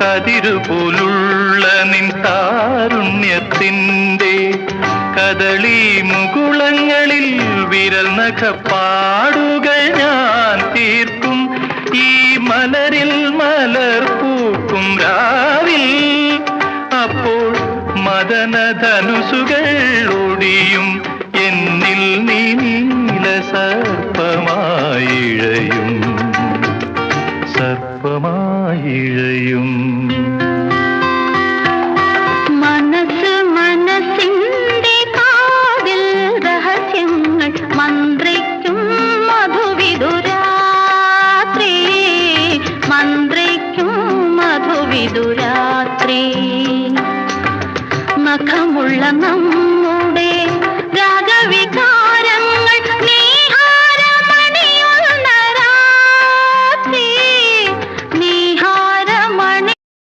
കതിരുപോലുള്ള നിൻ താരുണ്യത്തിൻ്റെ കദളി മുകുളങ്ങളിൽ വിരൽ നഖപ്പാടുകൾ ഞാൻ തീർക്കും. ഈ മലരിൽ മലർ പൂക്കും രാവിൽ അപ്പോൾ മദനധനുസുകൾ ഒടിയും. എന്നിൽ നീ നീല സർപ്പമായിഴയും, സർപ്പമായിഴയും. മനസ്സ് മനസ്സിന്റെ കാതിൽ രഹസ്യങ്ങൾ മന്ത്രിക്കും മധുവിധുരാത്രി, മന്ത്രിക്കും മധുവിധുരാത്രി. നഖമുള്ള നമ്മുടെ